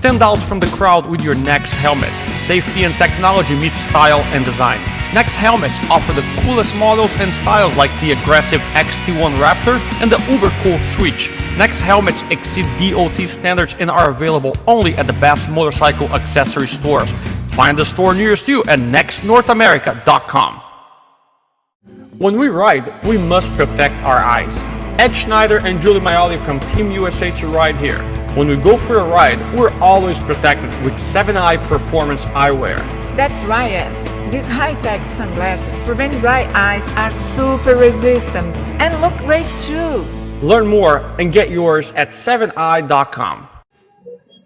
Stand out from the crowd with your Next helmet. Safety and technology meet style and design. Next helmets offer the coolest models and styles like the aggressive XT1 Raptor and the uber cool Switch. Next helmets exceed DOT standards and are available only at the best motorcycle accessory stores. Find the store nearest you at nextnorthamerica.com. When we ride, we must protect our eyes. Ed Schneider and Julie Maioli from Team USA2Ride here. When we go for a ride, we're always protected with 7-Eye Performance eyewear. That's right, Ed. These high-tech sunglasses prevent dry eyes, are super resistant, and look great too. Learn more and get yours at 7eye.com.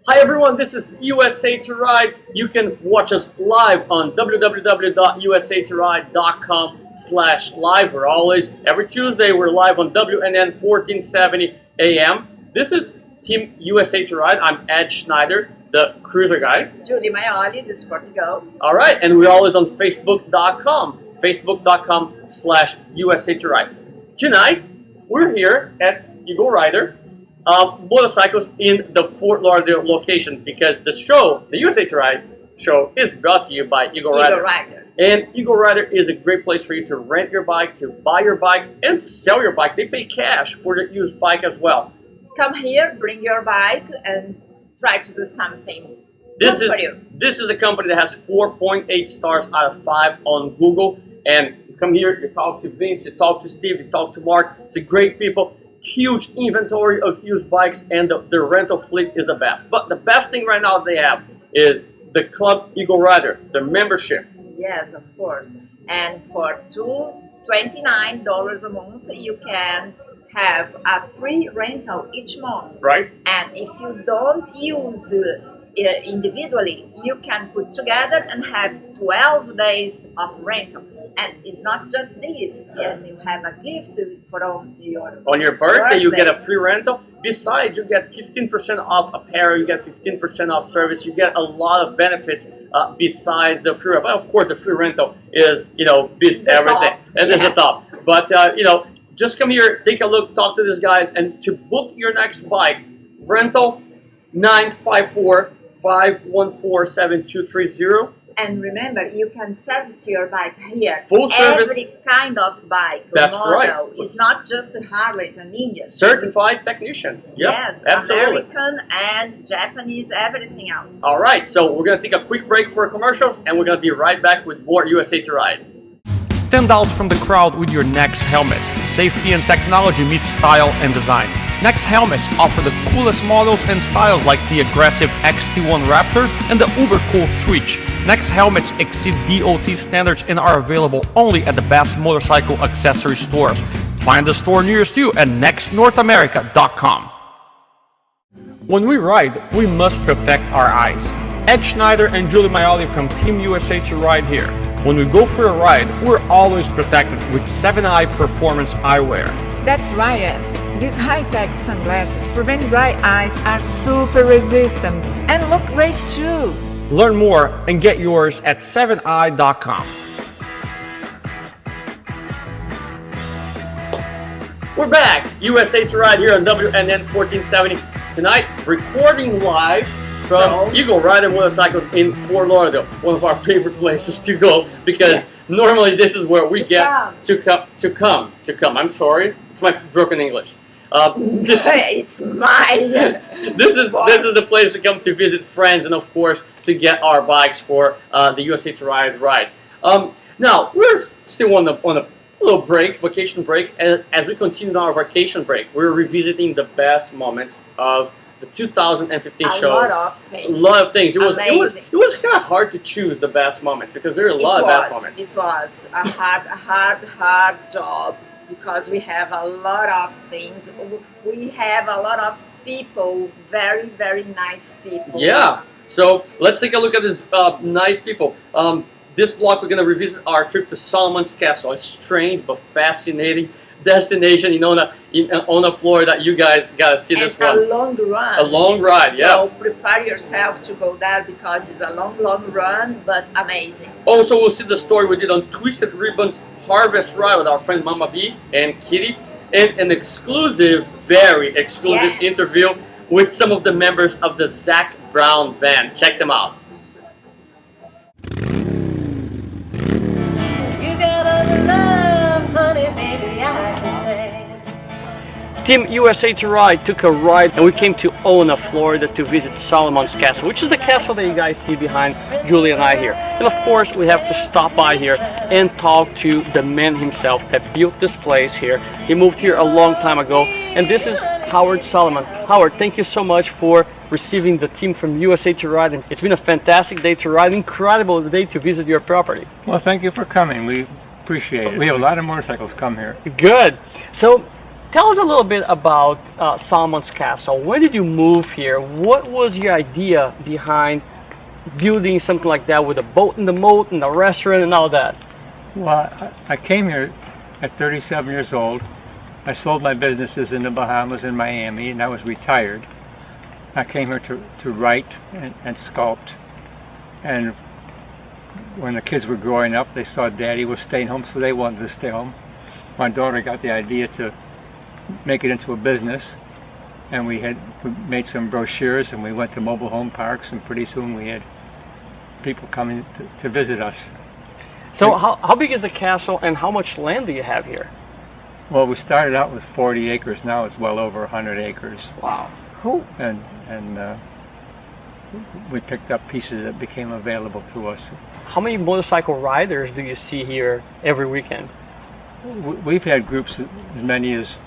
Hi everyone, this is USA2Ride. You can watch us live on www.usa2ride.com/live. We're always, every Tuesday, we're live on WNN 1470 AM. This is Team USA2Ride. I'm Ed Schneider, the cruiser guy. Julie Maioli, the sporty girl. All right, and we're always on Facebook.com/USA2Ride. Tonight, we're here at Eagle Rider Motorcycles in the Fort Lauderdale location because the show, the USA2Ride show, is brought to you by Eagle Rider. And Eagle Rider is a great place for you to rent your bike, to buy your bike, and to sell your bike. They pay cash for the used bike as well. Come here, bring your bike, and try to do something. This is a company that has 4.8 stars out of 5 on Google. And you come here, you talk to Vince, you talk to Steve, you talk to Mark. It's a great people. Huge inventory of used bikes, and the rental fleet is the best. But the best thing right now they have is the Club Eagle Rider, the membership. Yes, of course. And for $29 a month, you can have a free rental each month. Right. And if you don't use individually, you can put together and have 12 days of rental. And it's not just this, and you have a gift from your birthday, you get a free rental. Besides, you get 15% off apparel, you get 15% off service, you get a lot of benefits besides the free rental. Of course, the free rental is, beats everything. And it's the top. But, just come here, take a look, talk to these guys, and to book your next bike, rental 954-514-7230. And remember, you can service your bike here. Full service. Every kind of bike. That's model. right. It's not just the Harleys and Ninjas. Certified technicians. Yep, yes, absolutely. American and Japanese, everything else. All right, so we're going to take a quick break for commercials, and we're going to be right back with more USA2Ride. Stand out from the crowd with your Next helmet. Safety and technology meet style and design. Next helmets offer the coolest models and styles like the aggressive XT1 Raptor and the uber cool Switch. Next helmets exceed DOT standards and are available only at the best motorcycle accessory stores. Find the store nearest you at nextnorthamerica.com. When we ride, we must protect our eyes. Ed Schneider and Julie Maioli from Team USA2Ride here. When we go for a ride, we're always protected with 7-Eye Performance eyewear. That's right, Ed. These high-tech sunglasses prevent dry eyes, are super resistant, and look great too. Learn more and get yours at 7eye.com. We're back, USA2Ride here on WNN 1470. Tonight, recording live from Eagle Rider Motorcycles in Fort Lauderdale, one of our favorite places to go because normally this is where we get to come. I'm sorry, it's my broken English. It's mine. This is the place to come to visit friends and of course to get our bikes for the USA2Ride rides. Now we're still on a little break, vacation break, and as we continue our vacation break, we're revisiting the best moments of the 2015 show. A lot of things. It was kind of hard to choose the best moments because there are a lot of best moments. It was a hard job because we have a lot of things. We have a lot of people, very, very nice people. Yeah. So let's take a look at these nice people. This block we're going to revisit our trip to Solomon's Castle. A strange but fascinating destination on the Florida. You guys gotta see this one. A long run. A long ride, yeah. So prepare yourself to go there because it's a long run, but amazing. Also, we'll see the story we did on Twisted Ribbon's Harvest Ride with our friend Momma B and Kitty, and an exclusive, very exclusive interview with some of the members of the Zach brown van. Check them out. You got all the love, honey, baby, I can say. Team USA2Ride took a ride and we came to Ona, Florida to visit Solomon's Castle, which is the castle that you guys see behind Julie and I here. And of course we have to stop by here and talk to the man himself that built this place here. He moved here a long time ago, and this is Howard Solomon. Howard, thank you so much for receiving the team from USA2Ride. And it's been a fantastic day to ride, incredible day to visit your property. Well, thank you for coming. We appreciate it. We have a lot of motorcycles come here. Good. So tell us a little bit about Solomon's Castle. When did you move here? What was your idea behind building something like that with a boat in the moat and a restaurant and all that? Well, I came here at 37 years old. I sold my businesses in the Bahamas and Miami, and I was retired. I came here to write and sculpt. And when the kids were growing up, they saw Daddy was staying home, so they wanted to stay home. My daughter got the idea to make it into a business, and we made some brochures, and we went to mobile home parks, and pretty soon we had people coming to visit us. So how big is the castle, and how much land do you have here? Well, we started out with 40 acres. Now it's well over 100 acres. Wow. Cool. And we picked up pieces that became available to us. How many motorcycle riders do you see here every weekend? We've had groups as many as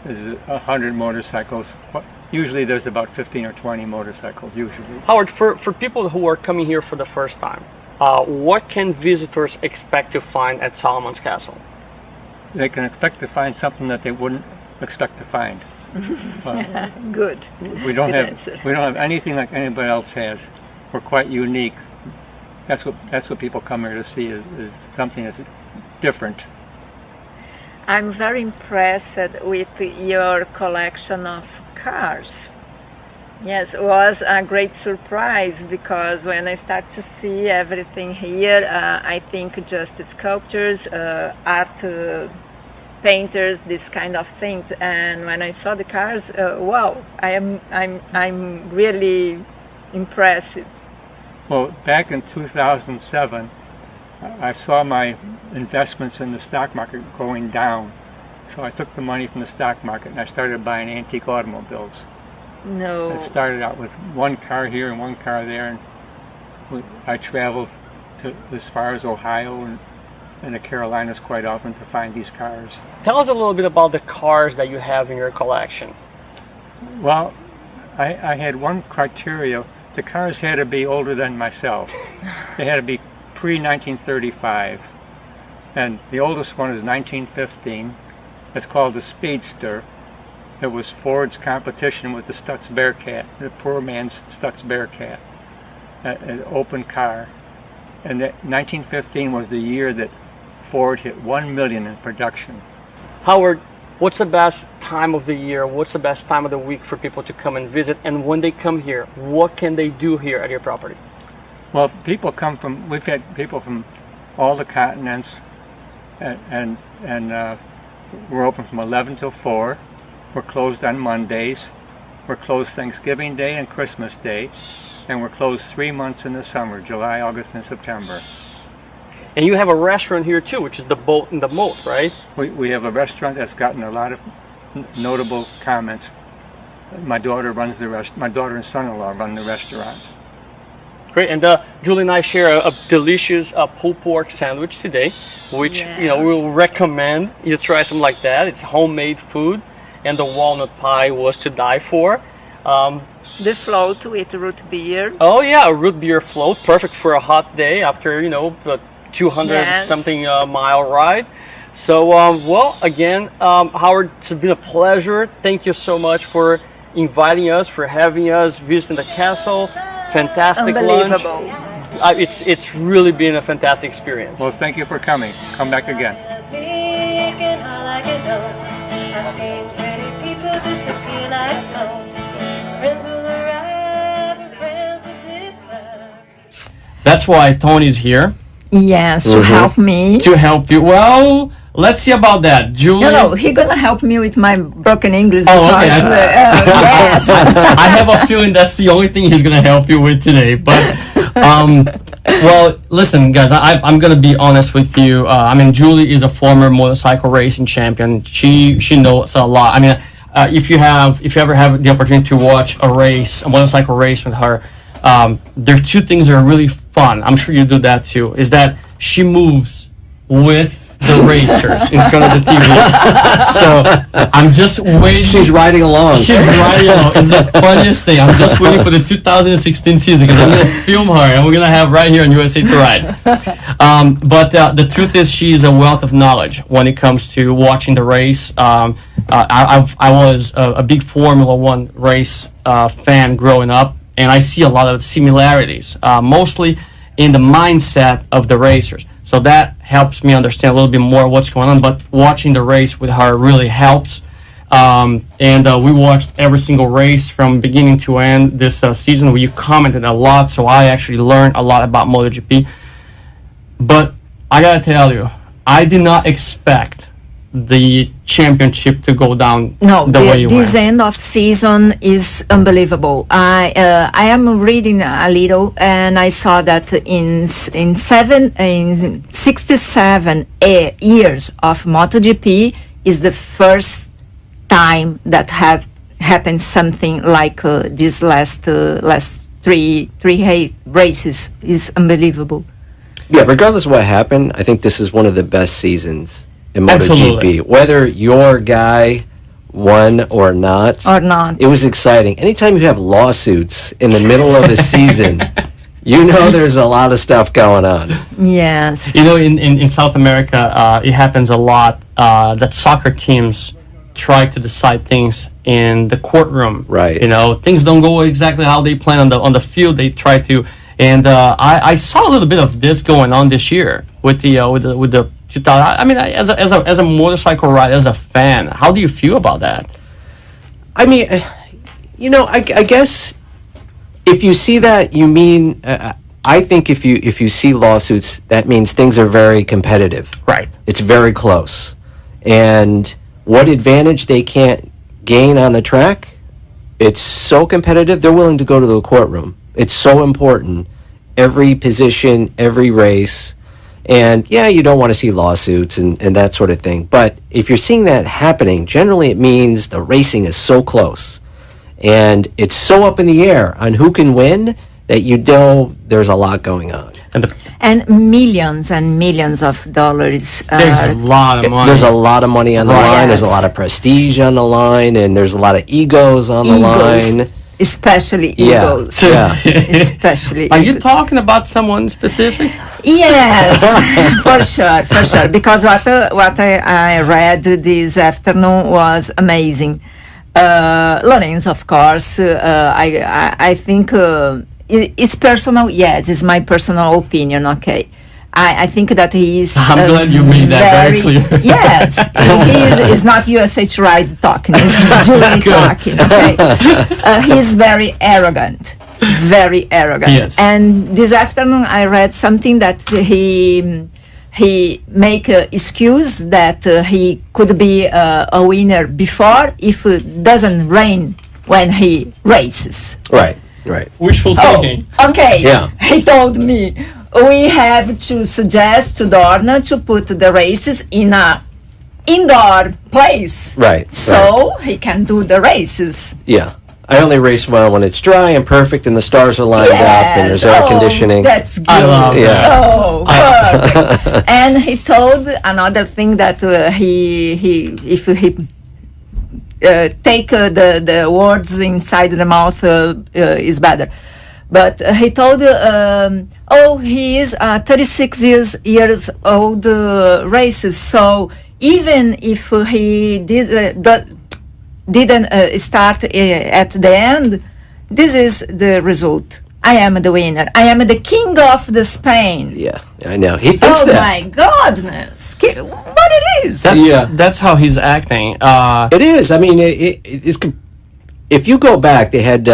100 motorcycles. Usually there's about 15 or 20 motorcycles, usually. Howard, for people who are coming here for the first time, what can visitors expect to find at Solomon's Castle? They can expect to find something that they wouldn't expect to find. Good. We don't Good have answer. we don't have anything like anybody else has. We're quite unique. That's what people come here to see is something that's different. I'm very impressed with your collection of cars. Yes, it was a great surprise because when I start to see everything here, I think just sculptures, art, painters, this kind of things. And when I saw the cars, wow! I'm really impressed. Well, back in 2007, I saw my investments in the stock market going down. So I took the money from the stock market and I started buying antique automobiles. No. I started out with one car here and one car there, and I traveled to as far as Ohio and the Carolinas quite often to find these cars. Tell us a little bit about the cars that you have in your collection. Well, I had one criteria. The cars had to be older than myself. They had to be pre-1935. And the oldest one is 1915. It's called the Speedster. It was Ford's competition with the Stutz Bearcat, the poor man's Stutz Bearcat, an open car. And that 1915 was the year that Ford hit 1 million in production. Howard, what's the best time of the year? What's the best time of the week for people to come and visit? And when they come here, what can they do here at your property? Well, we've had people from all the continents, and we're open from 11 till 4. We're closed on Mondays. We're closed Thanksgiving Day and Christmas Day. And we're closed 3 months in the summer, July, August, and September. And you have a restaurant here too, which is the Boat in the Moat, right? We have a restaurant that's gotten a lot of notable comments. My daughter and son-in-law run the restaurant. Great, and Julie and I share a delicious pulled pork sandwich today, which Yes. we'll recommend you try something like that. It's homemade food, and the walnut pie was to die for. The float with root beer. Oh yeah, a root beer float, perfect for a hot day after the 200 Yes. something mile ride. So well, again, Howard, it's been a pleasure. Thank you so much for inviting us, for having us visiting the castle. Fantastic lunch. Unbelievable. It's really been a fantastic experience. Well, thank you for coming. Come back again. I seen pretty people disappear like smoke. Friends will arrive and friends will disappear. That's why Tony's here Yes, to help me. to help you. Well, let's see about that. Julie. No, he gonna help me with my broken English Oh, okay. because yes. I have a feeling that's the only thing he's gonna help you with today. But well, listen, guys, I'm gonna be honest with you. I mean, Julie is a former motorcycle racing champion. She knows a lot. I mean, if you ever have the opportunity to watch a motorcycle race with her, there are two things that are really fun. I'm sure you do that too. Is that she moves with the racers in front of the TV. So I'm just waiting. She's riding along. She's riding along. It's the funniest thing. I'm just waiting for the 2016 season because I'm going to film her and we're going to have right here on USA to Ride. But the truth is she's a wealth of knowledge when it comes to watching the race. I was a big Formula One race fan growing up, and I see a lot of similarities, mostly in the mindset of the racers. So that helps me understand a little bit more what's going on. But watching the race with her really helps. And we watched every single race from beginning to end this season. You commented a lot, so I actually learned a lot about MotoGP. But I gotta tell you, I did not expect the championship to go down the way you this went. end of season is unbelievable. I am reading a little, and I saw that in 67 years of MotoGP is the first time that have happened something like this last three races is unbelievable. Yeah, regardless of what happened, I think this is one of the best seasons in MotoGP. Absolutely. Whether your guy won or not, it was exciting. Anytime you have lawsuits in the middle of a season, you know there's a lot of stuff going on. Yes. You know, in South America, it happens a lot that soccer teams try to decide things in the courtroom. Right. You know, things don't go exactly how they plan on the field. They try to, and I saw a little bit of this going on this year with the 2000. I mean, as a motorcycle rider, as a fan, how do you feel about that? I mean, you know, I guess if you see that, you mean. I think if you see lawsuits, that means things are very competitive. Right. It's very close, and what advantage they can't gain on the track, it's so competitive. They're willing to go to the courtroom. It's so important. Every position, every race. And yeah, you don't want to see lawsuits and that sort of thing. But if you're seeing that happening, generally it means the racing is so close. And it's so up in the air on who can win that you know there's a lot going on. And millions and millions of dollars. There's a lot of money. There's a lot of money on the Right. line. There's a Yes. lot of prestige on the line. And there's a lot of egos on the line. Especially Yeah. egos. Yeah. Especially Are you egos. talking about someone specific? Yes, for sure. Because what I read this afternoon was amazing. Lorenz, of course, I think it's personal. Yes, it's my personal opinion. Okay. I think that he is. I'm glad you made that very clear. Yes, he is not USA2Ride talking. It's Julie talking. Okay, he's very arrogant. Very arrogant. Yes. And this afternoon I read something that he make an excuse that he could be a winner before if it doesn't rain when he races. Right. Wishful thinking. Okay. Yeah. He told me we have to suggest to Dorna to put the races in a indoor place. Right. So he can do the races. Yeah. I only race well when it's dry and perfect and the stars are lined up and there's air conditioning. That's good. I love that. Oh, perfect. And he told another thing that if he take the words inside the mouth is better. But he told, he is 36 years old races. So even if he didn't start at the end, this is the result. I am the winner. I am the king of the Spain. Yeah, I know. He thinks Oh that. my goodness! What it is? That's how he's acting. It is. I mean, it's. If you go back, they had,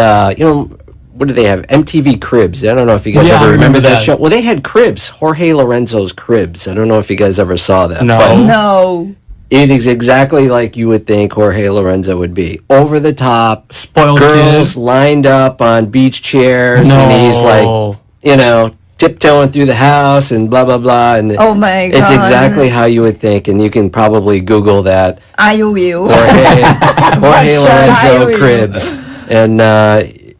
what do they have? MTV Cribs. I don't know if you guys Yeah, I ever remember remember that that. show. Well, they had Cribs, Jorge Lorenzo's Cribs. I don't know if you guys ever saw that. No. but No. it is exactly like you would think Jorge Lorenzo would be. Over the top, Spoiled girls kid. lined up on beach chairs, and he's like, tiptoeing through the house and blah blah blah. And Oh my God. it's exactly how you would think, and you can probably Google that. I will. Jorge sure, I Lorenzo will. Cribs, and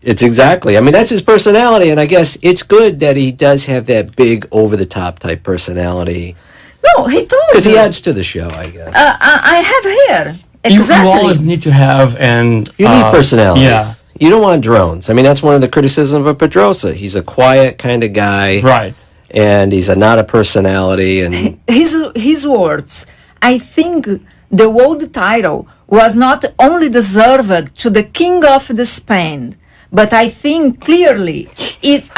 it's exactly. I mean, that's his personality, and I guess it's good that he does have that big, over the top type personality No, he told because he me. adds to the show, I guess. I have here. You Exactly. always need to have an You need personalities. Yeah, You don't want drones. I mean, that's one of the criticisms of Pedrosa. He's a quiet kind of guy, right. and he's not a personality. And His words. I think the world title was not only deserved to the king of the Spain, but I think clearly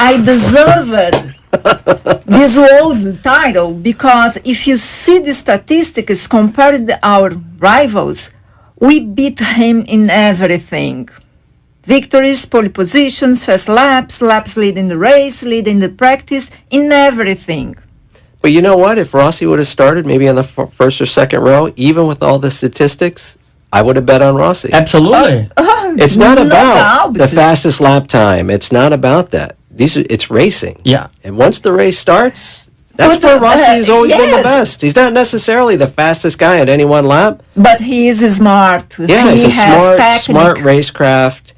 I deserved this world title because if you see the statistics compared to our rivals, we beat him in everything. Victories, pole positions, fast laps, laps leading the race, leading the practice, in everything. but you know what? If Rossi would have started maybe on the first or second row, even with all the statistics, I would have bet on Rossi. Absolutely. It's not No about doubt. the fastest lap time. It's not about that. It's racing. Yeah. And once the race starts, that's But, where Rossi has always been the yes. best. He's not necessarily the fastest guy at any one lap. But he is smart. Yeah, he he's a has smart technique, racecraft.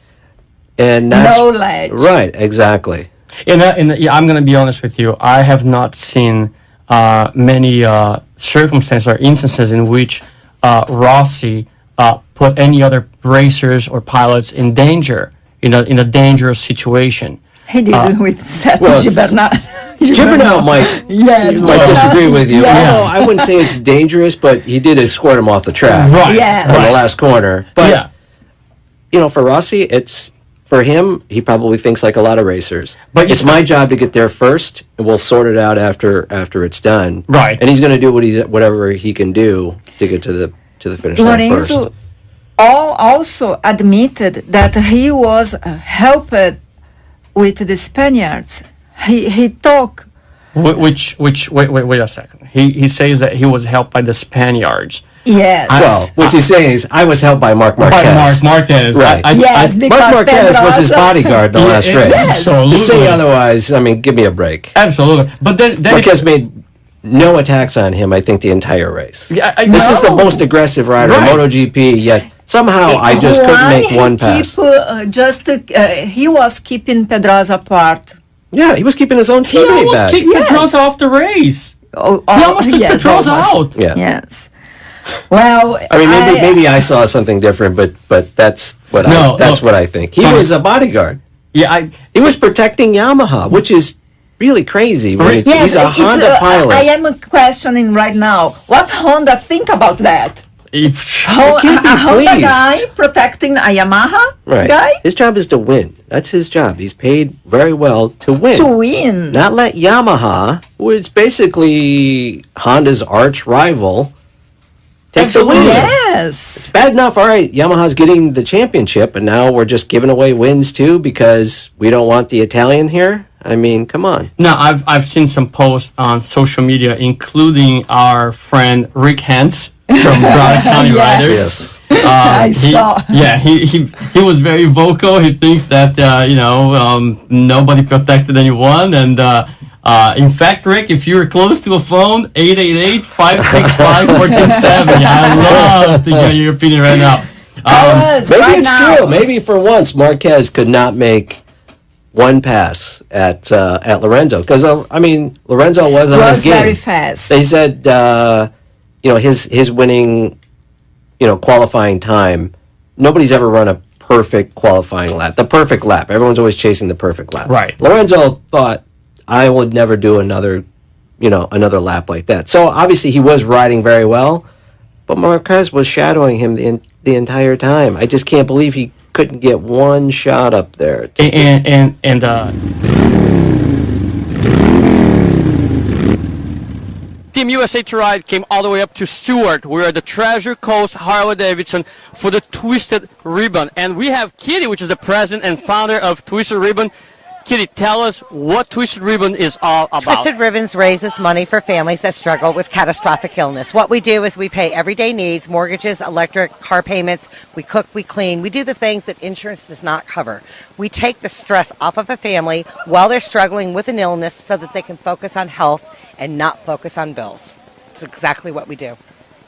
And that's knowledge. right, exactly. I'm going to be honest with you. I have not seen many circumstances or instances in which Rossi put any other racers or pilots in danger, in a dangerous situation. He did it with Seth well, Gibernat. Gibernat might Yes, might Gibernat. disagree with you. Yes. Although I wouldn't say it's dangerous, but he did escort him off the track Right. Yeah. on the last corner. But Yeah. for Rossi, for him, he probably thinks like a lot of racers. But It's my job to get there first, and we'll sort it out after it's done. Right. And he's going to do whatever he can do to get to the finish line first. Lorenzo also admitted that he was helped with the Spaniards. He talked. Which wait a second. He says that he was helped by the Spaniards. Yes. Well, what he's saying is, I was helped by Mark Marquez. By Mark Marquez. Right. Yes, Mark because Marquez was his Pedrosa- bodyguard in the last race. Yes. To say Absolutely. otherwise, I mean, give me a break. Absolutely. But then Marquez made no attacks on him, I think, the entire race. This is the No. most aggressive rider in Right. MotoGP, yet somehow I just couldn't make one pass. He was keeping Pedrosa apart. Yeah, he was keeping his own he teammate almost back. kicked Yes. Pedrosa off the race. He almost took Pedrosa out. Yeah. Yes. Well, I mean, maybe I saw something different, but that's what I think. He Funny. was a bodyguard. Yeah, He was protecting Yamaha, which is really crazy. When Right. yes, he's a it's, Honda pilot. I am questioning right now. What Honda think about that? if, A can't be Honda pleased. guy protecting a Yamaha Right. guy His job is to win. That's his job. He's paid very well to win. to win. Not let Yamaha, who is basically Honda's arch rival, take the win. Absolutely. Yes. Bad enough, all right, Yamaha's getting the championship, and now we're just giving away wins too because we don't want the Italian here? I mean, come on. now I've seen some posts on social media, including our friend Rick Hens from Broward County Yes. Riders. Yes. I saw. Yeah, he was very vocal. He thinks that nobody protected anyone, and in fact, Rick, if you're close to a phone, 888-565-1470. I'd love to get your opinion right now. Yes, Maybe right it's now. true. Maybe for once Marquez could not make one pass at Lorenzo because Lorenzo was on his Was game. very fast. They said his winning qualifying time. Nobody's ever run a perfect qualifying lap. The perfect lap. Everyone's always chasing the perfect lap. Right. Lorenzo thought I would never do another lap like that. So obviously he was riding very well, but Marquez was shadowing him the entire time. I just can't believe he couldn't get one shot up there. Team USA2Ride came all the way up to Stewart. We are the Treasure Coast Harley-Davidson for the Twisted Ribbon. And we have Kitty, which is the president and founder of Twisted Ribbon. Kitty, tell us what Twisted Ribbon is all about. Twisted Ribbons raises money for families that struggle with catastrophic illness. What we do is we pay everyday needs, mortgages, electric, car payments. We cook, we clean. We do the things that insurance does not cover. We take the stress off of a family while they're struggling with an illness so that they can focus on health and not focus on bills. It's exactly what we do.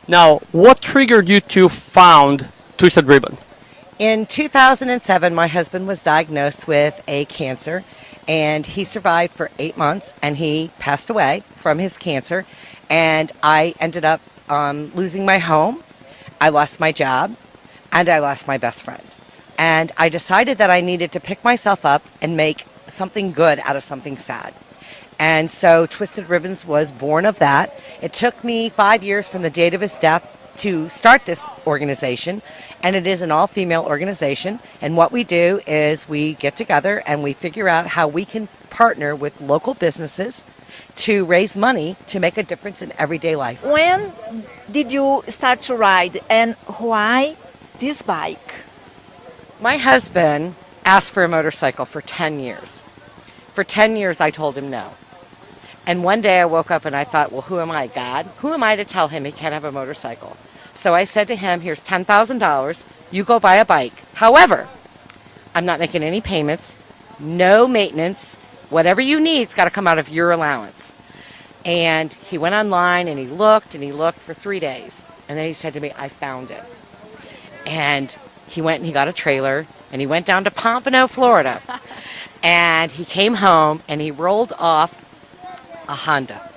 Now, what triggered you to found Twisted Ribbon? In 2007, my husband was diagnosed with a cancer, and he survived for 8 months, and he passed away from his cancer. And I ended up losing my home, I lost my job, and I lost my best friend. And I decided that I needed to pick myself up and make something good out of something sad. And so Twisted Ribbons was born of that. It took me 5 years from the date of his death to start this organization, and it is an all-female organization. And what we do is we get together and we figure out how we can partner with local businesses to raise money to make a difference in everyday life. When did you start to ride, and why this bike? My husband asked for a motorcycle for 10 years. For 10 years I told him no. And one day I woke up and I thought, well, who am I, God? Who am I to tell him he can't have a motorcycle? So I said to him, here's $10,000. You go buy a bike. However, I'm not making any payments, no maintenance. Whatever you need's got to come out of your allowance. And he went online and he looked for 3 days. And then he said to me, I found it. And he went and he got a trailer and he went down to Pompano, Florida. And he came home and he rolled off a Honda.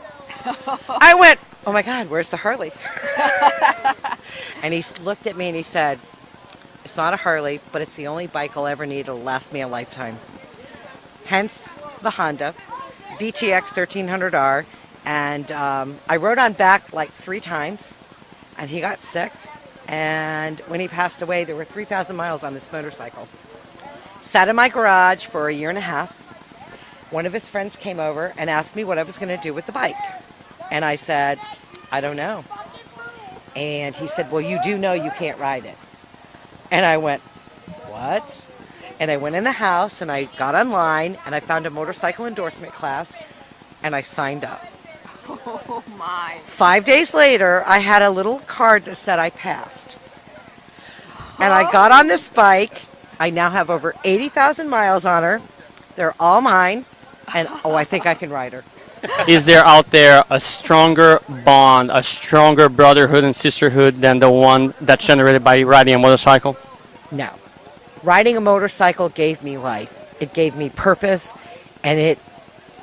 I went, oh my God, where's the Harley? And he looked at me and he said, it's not a Harley, but it's the only bike I'll ever need. It'll last me a lifetime. Hence the Honda VTX 1300R. And I rode on back like 3 times, and he got sick. And when he passed away, there were 3,000 miles on this motorcycle. Sat in my garage for a year and a half. One of his friends came over and asked me what I was going to do with the bike. And I said, I don't know. And he said, well, you do know you can't ride it. And I went, what? And I went in the house and I got online and I found a motorcycle endorsement class and I signed up. Oh my. 5 days later, I had a little card that said I passed. And I got on this bike. I now have over 80,000 miles on her. They're all mine. And, oh, I think I can ride her. Is there out there a stronger bond, a stronger brotherhood and sisterhood than the one that's generated by riding a motorcycle? No. Riding a motorcycle gave me life. It gave me purpose, and it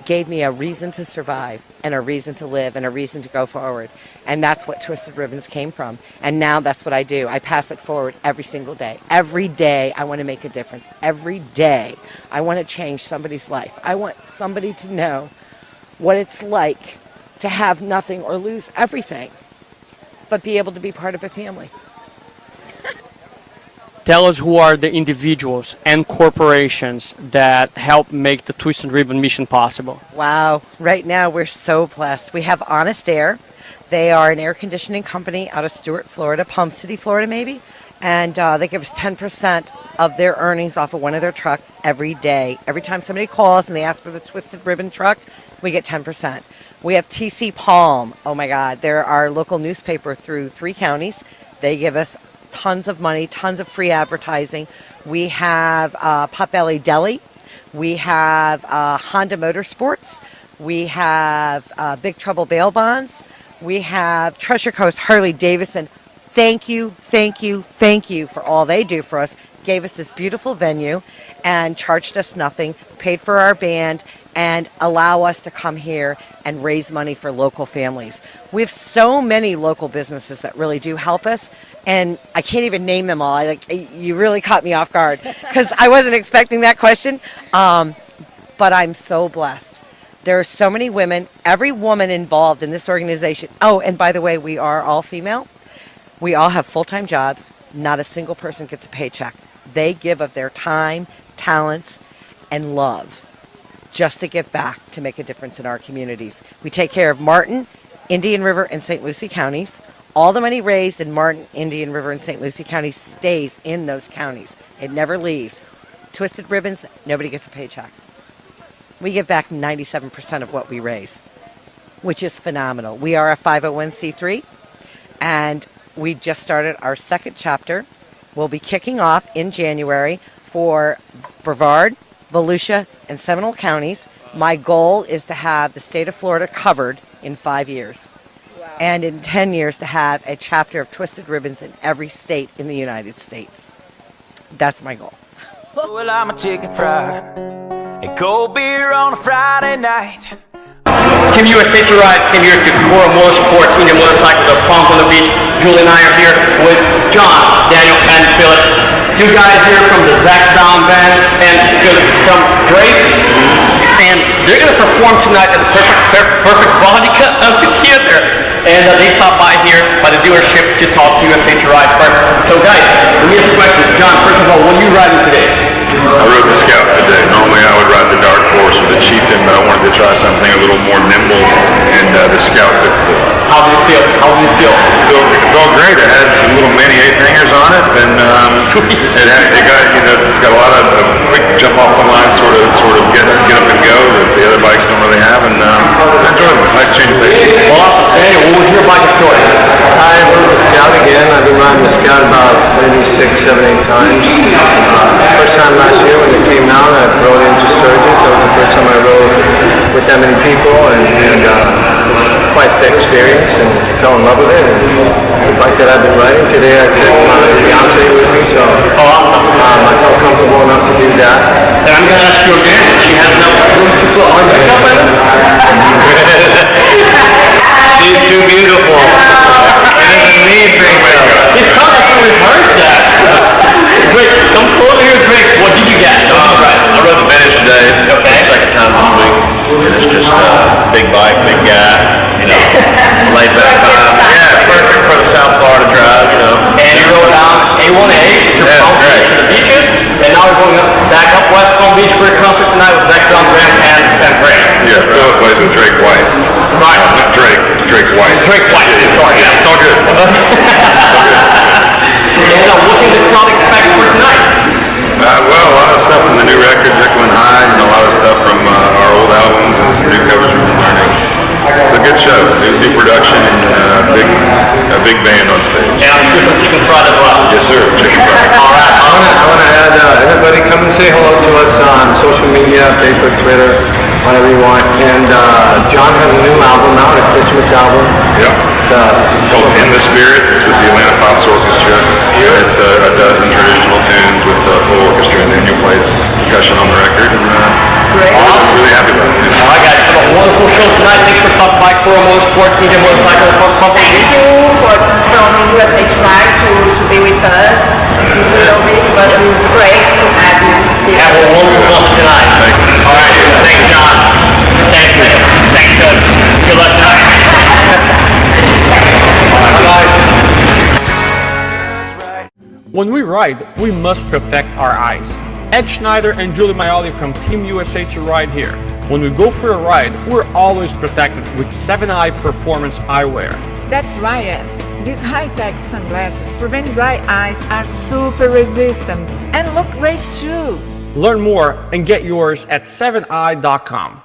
gave me a reason to survive and a reason to live and a reason to go forward. And that's what Twisted Ribbons came from. And now that's what I do. I pass it forward every single day. Every day I want to make a difference. Every day I want to change somebody's life. I want somebody to know what it's like to have nothing or lose everything, but be able to be part of a family. Tell us who are the individuals and corporations that help make the Twisted Ribbon mission possible. Wow. Right now we're so blessed. We have Honest Air. They are an air conditioning company out of Stewart, Florida, Palm City, Florida maybe. And they give us 10% of their earnings off of one of their trucks every day. Every time somebody calls and they ask for the Twisted Ribbon truck, we get 10%. We have TC Palm. Oh my God. They're our local newspaper through 3 counties. They give us tons of money, tons of free advertising. We have Potbelly Deli. We have Honda Motorsports. We have Big Trouble Bail Bonds. We have Treasure Coast Harley-Davidson. Thank you, thank you, thank you for all they do for us. Gave us this beautiful venue and charged us nothing, paid for our band, and allow us to come here and raise money for local families. We have so many local businesses that really do help us, and I can't even name them all. You really caught me off guard because I wasn't expecting that question, but I'm so blessed. There are so many women, every woman involved in this organization. Oh, and by the way, we are all female. We all have full-time jobs. Not a single person gets a paycheck. They give of their time, talents, and love just to give back to make a difference in our communities. We take care of Martin Indian River and St. Lucie counties. All the money raised in Martin, Indian River, and St. Lucie counties stays in those counties. It never leaves. Twisted Ribbons, nobody gets a paycheck. We give back 97% of what we raise, which is phenomenal. We are a 501c3, and we just started our second chapter. We'll be kicking off in January for Brevard, Volusia, and Seminole counties. My goal is to have the state of Florida covered in 5 years. Wow. And in 10 years to have a chapter of Twisted Ribbons in every state in the United States. That's my goal. Well, I'm a chicken fried and cold beer on a Friday night. Team USA2Ride came here to Cora Motorsports Indian Motorcycles of Pompano Beach. Julie and I are here with John, Daniel, and Philip. Two guys here from the Zach Brown Band and Philip from Drake. And they're going to perform tonight at the Perfect Vodka Amphitheater. And they stopped by here by the dealership to talk to USA2Ride first. So guys, let me ask you a question. John, first of all, what are you riding today? I rode the Scout today. Normally I would ride the Dark Horse or the Chieftain, but I wanted to try something a little more nimble, and the Scout fit the bill. How did it feel? It felt great. It had some little mini 8-hangers on it, and it's got a lot of quick jump off the line, sort of get up and go that the other bikes don't really have, and I enjoyed it. It's a nice change of pace. Awesome. Daniel, what was your bike of choice? I rode the Scout again. I've been riding the Scout about maybe 6, 7, 8 times. First time last year when it came out, I rode into Sturgis. That was the first time I rode with that many people, and it was quite the experience, and fell in love with it. And it's a bike that I've been riding. Today I took my fiance with me, so awesome. I felt comfortable enough to do that. And I'm going to ask you again, she has enough room to put on makeup in it? She's too beautiful. It doesn't need big makeup. It sounds like you rehearsed that. Drake, come over here, Drake. What did you get? I rode the Vintage today. Okay. Second time this week. And it's just a big bike, big guy, laid back vibe. Yeah, perfect for the South Florida drive, And you rode down A1A to the beaches, and now we're going back up West Palm Beach for a concert tonight with Zach Brown Band and Brenda. Yeah, Philip plays with Drake White. Right. Not Drake, Drake White. Drake White. Sorry, yeah, it's all good. And what can the crowd expect for tonight? Well, a lot of stuff from the new record, Jekyll and Hyde, and a lot of stuff from our old albums and some new covers we've been learning. It's a good show, new production, and a big band on stage. And I'm sure some chicken fried as well. Yes, sir, chicken fried. All right. I want to add, everybody come and say hello to us on social media, Facebook, Twitter, whatever you want. And John has a new album out, a Christmas album. Yep. It's called In the Spirit. It's with the Atlanta Pops Orchestra. It's a dozen traditional tunes with full orchestra, and Daniel plays percussion on the record. And I'm really happy about it. All right, guys, have a wonderful show tonight. Thanks for stopping by Cora Motorsports Indian Motorcycle Company. Thank you from USA2Ride to be with us. It's a little bit, but it was great to have you here. Have a wonderful concert tonight. Thank you. All right, thanks, John. Thanks, man. Thanks, good. Good luck tonight. When we ride, we must protect our eyes. Ed Schneider and Julie Maioli from Team USA2Ride here. When we go for a ride, we're always protected with 7-Eye Performance eyewear. That's right, Ed. These high-tech sunglasses prevent dry eyes, are super resistant, and look great too. Learn more and get yours at 7eye.com.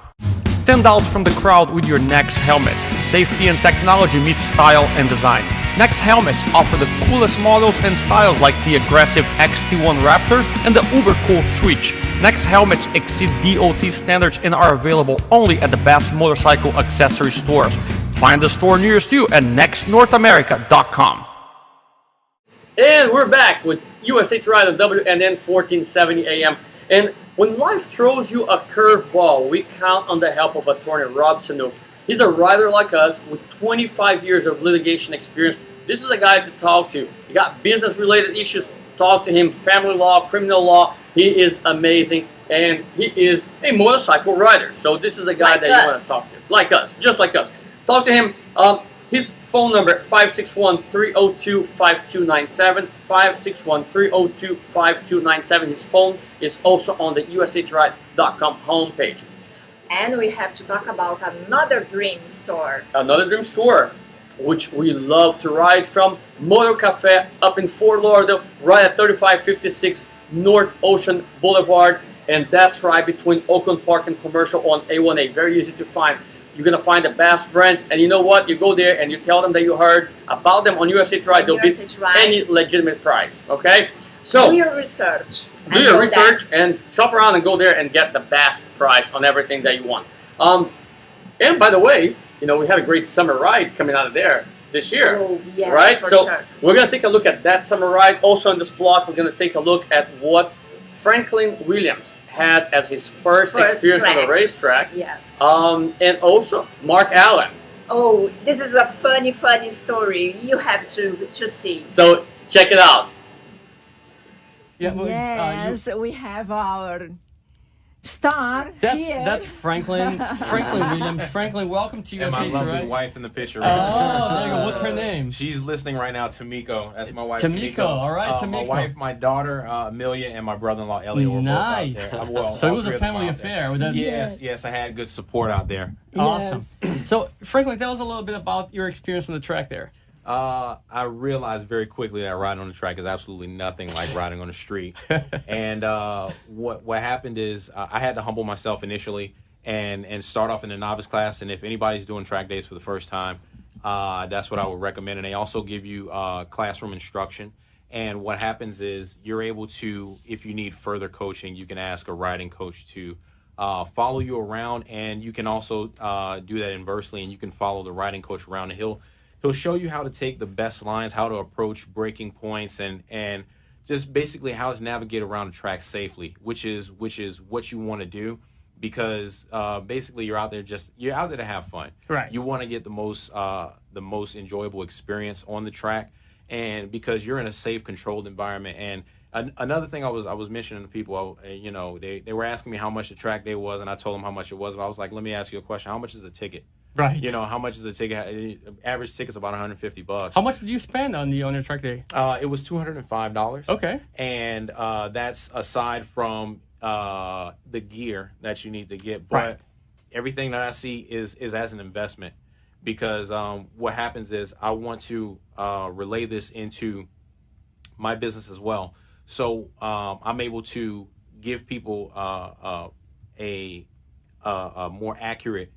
Stand out from the crowd with your Nex helmet. Safety and technology meet style and design. Nex helmets offer the coolest models and styles like the aggressive XT1 Raptor and the uber cool Switch. Nex helmets exceed DOT standards and are available only at the best motorcycle accessory stores. Find the store nearest you at nextnorthamerica.com. And we're back with USA2Ride on WNN 1470 AM. And when life throws you a curveball, we count on the help of attorney Rob Sanook. He's a rider like us with 25 years of litigation experience. This is a guy to talk to. You got business-related issues, talk to him. Family law, criminal law. He is amazing, and he is a motorcycle rider. So this is a guy that you want to talk to. Like us, just like us. Talk to him. His phone number, 561-302-5297, 561-302-5297. His phone is also on the USA2Ride.com homepage. And we have to talk about another dream store. Another dream store, which we love to ride from, Motor Cafe up in Fort Lauderdale, right at 3556 North Ocean Boulevard. And that's right between Oakland Park and Commercial on A1A. Very easy to find. You're going to find the best brands. And you know what? You go there and you tell them that you heard about them on USA2Ride. They'll beat any legitimate price. Okay? So, do your research. Do your research and shop around and go there and get the best price on everything that you want. And by the way, you know, we had a great summer ride coming out of there this year. Oh, yes, right? for So sure. we're going to take a look at that summer ride. Also on this block, we're going to take a look at what Franklin Williams had as his first experience on the racetrack. Yes. And also Mark Allen. Oh, this is a funny story. You have to see. So check it out. Yeah, well, Yes, we have our star here. That's Franklin Williams. Franklin, welcome to And my USA2Ride. lovely wife in the picture. Oh, there you go. What's her name? She's listening right now, Tamiko. That's my wife, Tamiko. All right, Tamiko. My wife, my daughter, Amelia, and my brother-in-law, Elliot, were Nice. both out there. Well, So it all was three a of them family out there. affair. With that. Yes, I had good support out there. Awesome. So, Franklin, tell us a little bit about your experience on the track there. I realized very quickly that riding on the track is absolutely nothing like riding on the street. And what happened is I had to humble myself initially and start off in the novice class. And if anybody's doing track days for the first time, that's what I would recommend. And they also give you classroom instruction. And what happens is you're able to, if you need further coaching, you can ask a riding coach to follow you around. And you can also do that inversely, and you can follow the riding coach around, and he'll show you how to take the best lines, how to approach breaking points, and just basically how to navigate around the track safely, which is what you want to do, because basically you're out there to have fun. Right. You want to get the most enjoyable experience on the track, and because you're in a safe, controlled environment. And another thing I was mentioning to people, you know, they were asking me how much the track day was, and I told them how much it was. But I was like, let me ask you a question: how much is a ticket? Right. You know, how much is a ticket? Average ticket's about $150. How much did you spend on your track day? It was $205. Okay. And that's aside from the gear that you need to get. But Right. everything that I see is as an investment, because what happens is I want to relay this into my business as well. So I'm able to give people a more accurate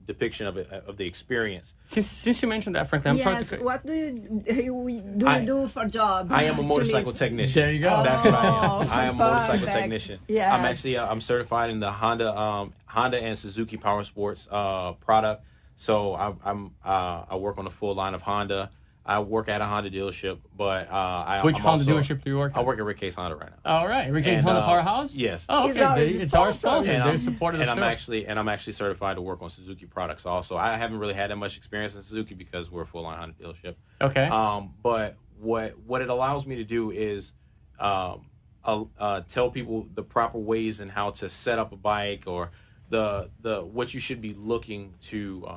depiction of the experience. Since you mentioned that, Franklin, I'm sorry to. What do you do for job? I am a motorcycle technician. There you go. That's what I am. I am a motorcycle perfect. technician. Yes. I'm actually I'm certified in the Honda and Suzuki Power Sports product. So I work on the full line of Honda. I work at a Honda dealership, but Which I'm Honda also, dealership do you work at? I work at Rick Case Honda right now. All right, Rick Case And, Honda Powerhouse. Yes. Oh, It's okay. our It's our sponsor. sponsor. And They I'm, supported the and I'm show. actually certified to work on Suzuki products also. I haven't really had that much experience in Suzuki because we're a full line Honda dealership. Okay. But what it allows me to do is tell people the proper ways and how to set up a bike, or the what you should be looking to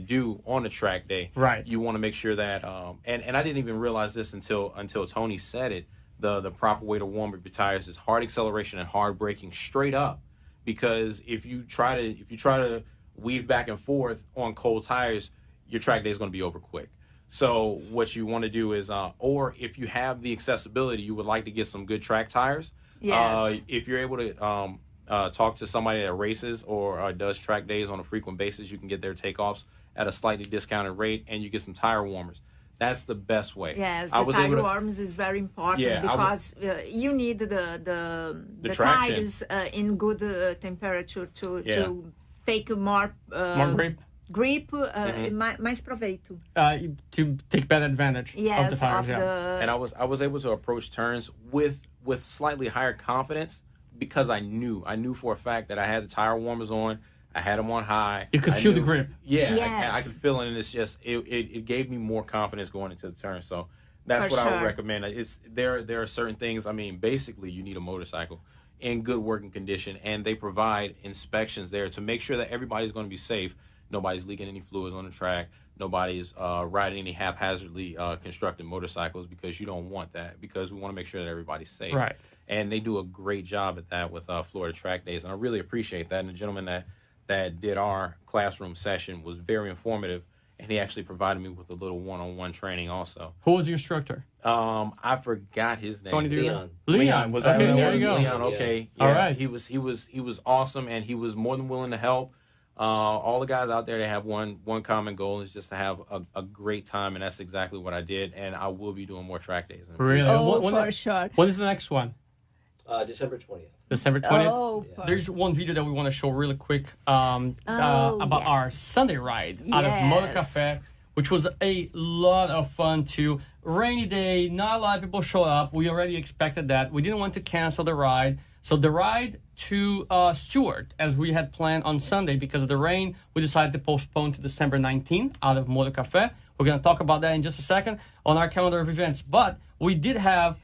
do on a track day. Right. You want to make sure that and I didn't even realize this until Tony said it. The proper way to warm up your tires is hard acceleration and hard braking straight up, because if you try to weave back and forth on cold tires, your track day is going to be over quick. So what you want to do is, or if you have the accessibility, you would like to get some good track tires. Yes. If you're able to talk to somebody that races or does track days on a frequent basis, you can get their takeoffs at a slightly discounted rate, and you get some tire warmers. That's the best way. Yes, I the was tire able to, warmers is very important, Yeah, because you need the traction. tires in good temperature to take more More grip. grip, mais proveito. To take better advantage Yes, of the tires. and I was able to approach turns with slightly higher confidence, because I knew for a fact that I had the tire warmers on. I had them on high. You could feel the grip. Yeah, Yes. I could feel it, and it's just it gave me more confidence going into the turn. So that's For what I would sure. recommend. It's there are certain things. I mean, basically, you need a motorcycle in good working condition, and they provide inspections there to make sure that everybody's going to be safe. Nobody's leaking any fluids on the track. Nobody's riding any haphazardly constructed motorcycles, because you don't want that, because we want to make sure that everybody's safe. Right. and they do a great job at that with Florida Track Days, and I really appreciate that. And the gentleman that did our classroom session was very informative, and he actually provided me with a little one-on-one training also. Who was your instructor? I forgot his name. Tony Leon. Leon. Was that okay, who it there was? you go. Leon, okay. Yeah. All right. He was awesome, and he was more than willing to help. All the guys out there, they have one common goal, is just to have a great time, and that's exactly what I did. And I will be doing more track days. Really? Oh, for sure. When is the next one? December 20th. December 20th? Oh, There's one video that we want to show really quick about our Sunday ride out of Motor Cafe, which was a lot of fun too. Rainy day, not a lot of people showed up. We already expected that. We didn't want to cancel the ride. So the ride to Stewart, as we had planned on Sunday, because of the rain, we decided to postpone to December 19th out of Motor Cafe. We're going to talk about that in just a second on our calendar of events. But we did have,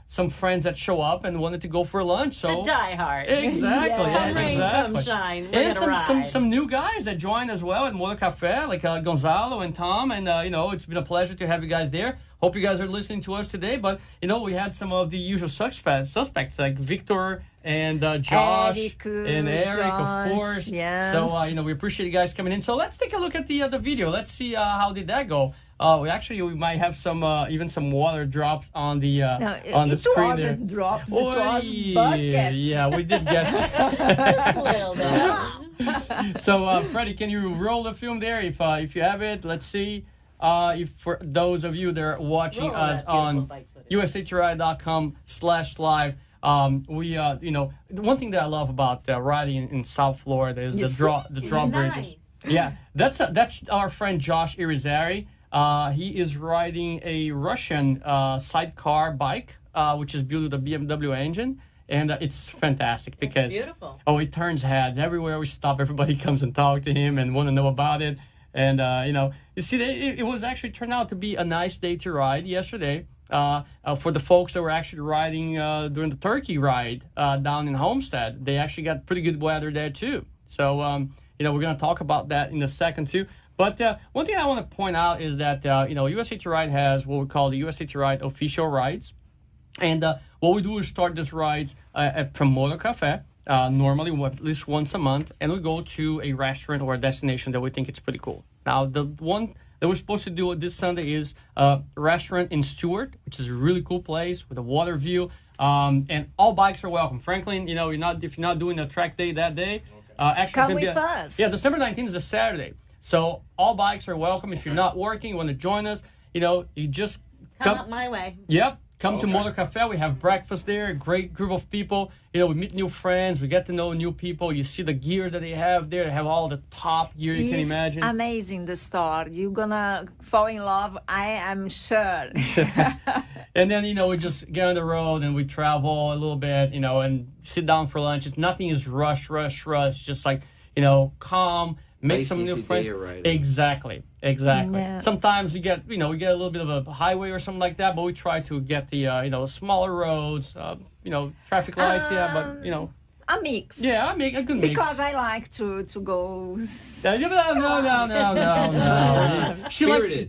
some friends that show up and wanted to go for lunch. So the diehard. Exactly. Yeah. Come rain, exactly. come shine. We're And gonna ride. some new guys that joined as well at Motor Cafe, like Gonzalo and Tom. And, it's been a pleasure to have you guys there. Hope you guys are listening to us today. But, we had some of the usual suspects like Victor and Josh and Eric, Josh, of course. yes. So, we appreciate you guys coming in. So let's take a look at the video. Let's see how did that go. We might have some even some water drops on the on the screen there. It wasn't drops, Oh, it was buckets. Yeah, we did get. Just a little bit. So, Freddie, can you roll the film there if you have it? Let's see. If for those of you that are watching Roll us that beautiful on bike footage. USA2Ride.com/live, the one thing that I love about riding in South Florida is the drawbridges. Yeah, that's our friend Josh Irizarry. He is riding a Russian sidecar bike, which is built with a BMW engine. And it's fantastic because beautiful. It turns heads everywhere we stop. Everybody comes and talk to him and want to know about it. And you see, it was actually turned out to be a nice day to ride yesterday. For the folks that were actually riding during the Turkey ride down in Homestead, they actually got pretty good weather there too. So we're going to talk about that in a second too. But one thing I want to point out is that USA2Ride has what we call the USA2Ride official rides. And what we do is start these rides at Promoter Cafe, normally at least once a month, and we go to a restaurant or a destination that we think it's pretty cool. Now, the one that we're supposed to do this Sunday is a restaurant in Stewart, which is a really cool place with a water view, and all bikes are welcome. Franklin, if you're not doing a track day that day, actually Come with us. Yeah, December 19th is a Saturday, so all bikes are welcome. If you're not working, you want to join us, you just Come up my way. Yep. Come to Motor Cafe. We have breakfast there. A great group of people. We meet new friends. We get to know new people. You see the gear that they have there. They have all the top gear you can imagine. Amazing, the store. You're gonna fall in love, I am sure. And then, we just get on the road and we travel a little bit, and sit down for lunch. Nothing is rush. Just like, calm. Make some new friends. Exactly. Yes. Sometimes we get a little bit of a highway or something like that, but we try to get the smaller roads, traffic lights. A mix. Yeah, a good mix. Because I like to go. No. She likes to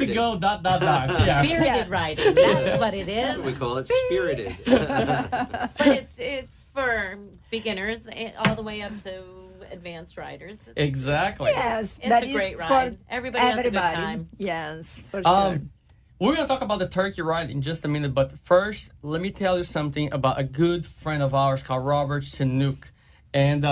go ... Yeah. Spirited riding. That's what it is. We call it spirited. But it's for beginners all the way up to advanced riders. Exactly. Yes, it's that a great is ride. for Everybody has a good time. Yes, for sure. We're going to talk about the Turkey ride in just a minute, but first, let me tell you something about a good friend of ours called Robert Sanook. And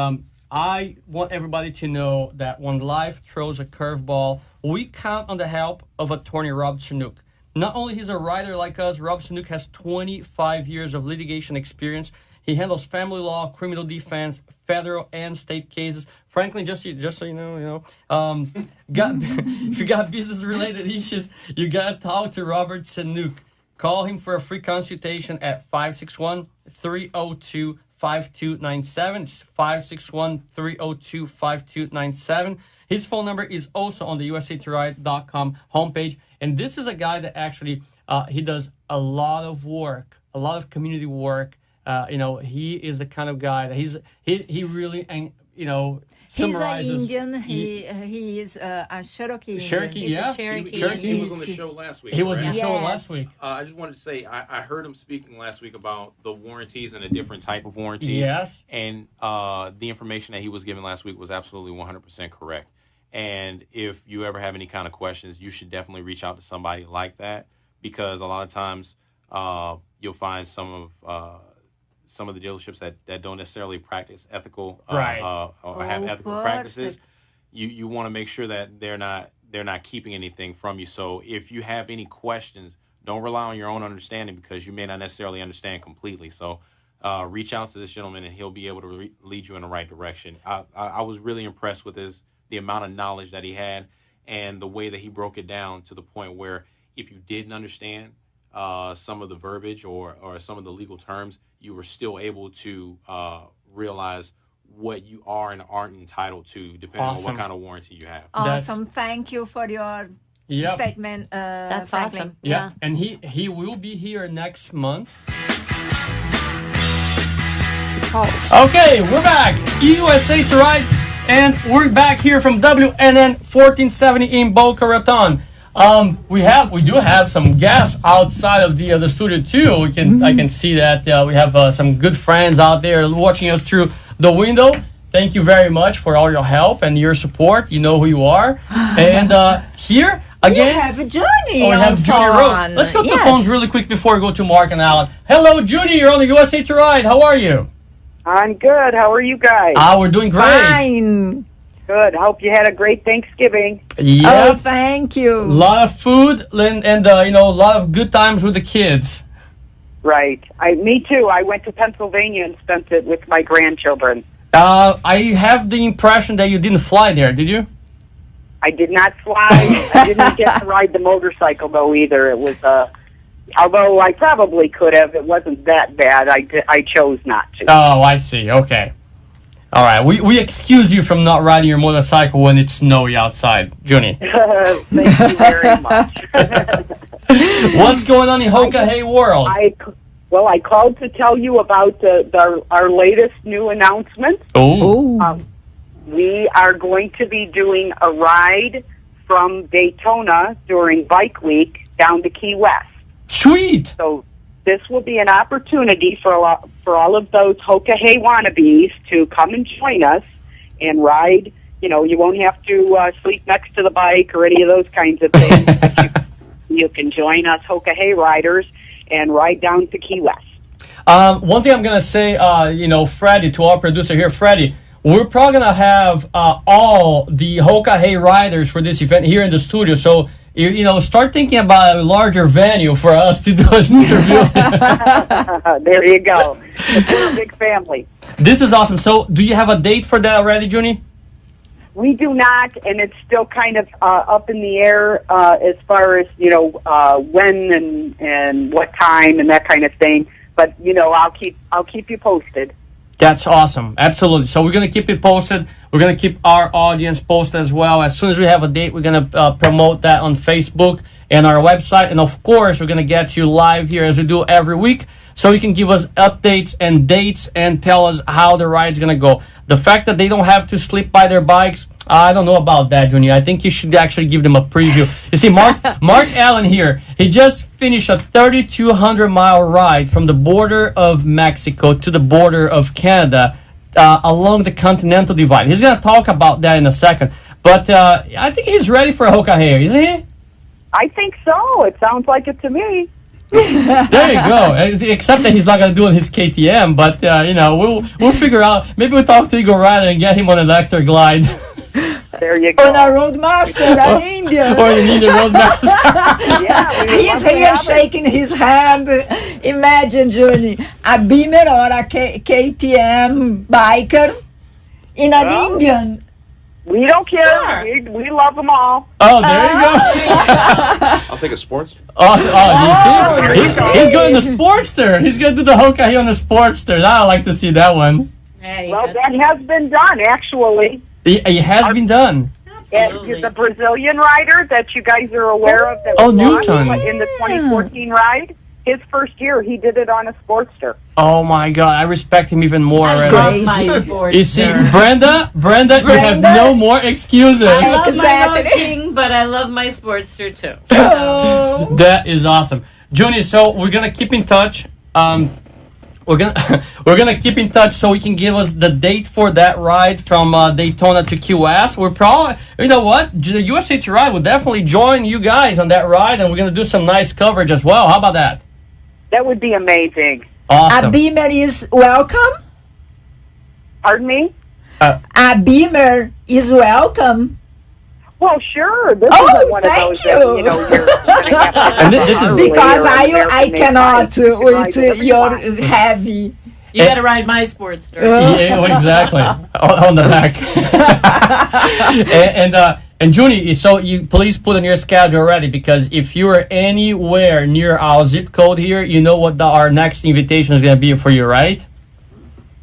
I want everybody to know that when life throws a curveball, we count on the help of attorney Rob Sanook. Not only he's a rider like us, Rob Sanook has 25 years of litigation experience. He handles family law, criminal defense, federal and state cases. Franklin, just so you know, if you got business-related issues, you gotta talk to Robert Sanook. Call him for a free consultation at 561-302-5297. It's 561-302-5297. His phone number is also on the USA2Ride.com homepage. And this is a guy that actually he does a lot of work, a lot of community work. He is the kind of guy that he really He's an summarizes. Indian. He is a Cherokee. Indian. Cherokee, yeah. He was on the show last week. He was on the correct? show Yes. last week. I just wanted to say I heard him speaking last week about the warranties and the different type of warranties. Yes. And the information that he was given last week was absolutely 100% correct. And if you ever have any kind of questions, you should definitely reach out to somebody like that, because a lot of times you'll find some of the dealerships that don't necessarily practice ethical Right. or have ethical perfect. practices. You want to make sure that they're not keeping anything from you. So if you have any questions, don't rely on your own understanding, because you may not necessarily understand completely. So reach out to this gentleman, and he'll be able to lead you in the right direction. I was really impressed with the amount of knowledge that he had, and the way that he broke it down to the point where if you didn't understand some of the verbiage or some of the legal terms, you were still able to realize what you are and aren't entitled to, depending on Awesome. what kind of warranty you have. Awesome. Thank you for your Yep. statement. That's Franklin. awesome. Yeah, and he will be here next month. Okay, we're back. USA to Ride, and we're back here from WNN 1470 in Boca Raton. We do have some guests outside of the studio too. I can see that we have some good friends out there watching us through the window. Thank you very much for all your help and your support. You know who you are. And here again, we have Johnny. we have Junie Rose. Let's go to the phones really quick before we go to Mark and Alan. Hello, Junie. You're on the USA to Ride. How are you? I'm good. How are you guys? We're doing great. Fine. Good. Hope you had a great Thanksgiving. Yeah. Oh, thank you. A lot of food and a lot of good times with the kids. Right. Me too. I went to Pennsylvania and spent it with my grandchildren. I have the impression that you didn't fly there, did you? I did not fly. I didn't get to ride the motorcycle though either. It was although I probably could have. It wasn't that bad. I chose not to. Oh, I see. Okay. All right. We excuse you from not riding your motorcycle when it's snowy outside, Junie. Thank you very much. What's going on in Hoka world? I called to tell you about our latest new announcement. Oh. We are going to be doing a ride from Daytona during Bike Week down to Key West. Sweet. So this will be an opportunity for all of those Hoka wannabes to come and join us and ride. You know, you won't have to sleep next to the bike or any of those kinds of things. But you can join us Hoka riders and ride down to Key West. One thing I'm going to say, Freddie, to our producer here, Freddie, we're probably going to have all the Hoka riders for this event here in the studio. So, start thinking about a larger venue for us to do an interview. There you go. We're a big family. This is awesome. So, do you have a date for that already, Junie? We do not, and it's still kind of up in the air as far as when and what time and that kind of thing. But I'll keep you posted. That's awesome. Absolutely. So we're gonna keep it posted. We're gonna keep our audience posted as well. As soon as we have a date, we're gonna promote that on Facebook and our website, and of course, we're gonna get you live here as we do every week, so you can give us updates and dates and tell us how the ride's gonna go. The fact that they don't have to sleep by their bikes, I don't know about that, Junior. I think you should actually give them a preview. You see, Mark Allen here, he just finished a 3,200-mile ride from the border of Mexico to the border of Canada along the Continental Divide. He's going to talk about that in a second. But I think he's ready for a Hoka, isn't he? I think so. It sounds like it to me. There you go. Except that he's not going to do it on his KTM, but we'll figure out. Maybe we'll talk to Eagle Rider and get him on an electric glide. There you go. On a Roadmaster, an Indian. Or an Indian Roadmaster. Yeah, he's here shaking his hand. Imagine, Julie, a Beamer or a KTM biker in an Indian. We don't care. Sure. We love them all. Oh, there you go. I'll take a sports. Oh, you see? He's going to the Sportster. He's going to do the Hoka on the Sportster. I like to see that one. Hey, well, that has been done, actually. It has been done. And the Brazilian rider that you guys are aware of that Oh, won Newton. in the 2014 ride, his first year, he did it on a Sportster. Oh my God, I respect him even more. That's already. crazy. You see, Brenda, you have no more excuses. I love my Road Exactly. King, but I love my Sportster too. Oh. That is awesome, Junie. So we're gonna keep in touch. We're gonna keep in touch so you can give us the date for that ride from Daytona to Key West. We're probably, you know what, the USA2Ride will definitely join you guys on that ride, and we're gonna do some nice coverage as well. How about that? That would be amazing. Awesome. A Beamer is welcome. Pardon me? A Beamer is welcome. Well, sure. This Oh, isn't one thank of those you. That, you're gonna have to And this is- Because I American-made cannot bike. You can ride with whatever you your want. heavy. You got to ride my Sportster. Yeah, well, exactly. on the back. and Junie, so you please put on your schedule already, because if you are anywhere near our zip code here, you know what our next invitation is going to be for you, right?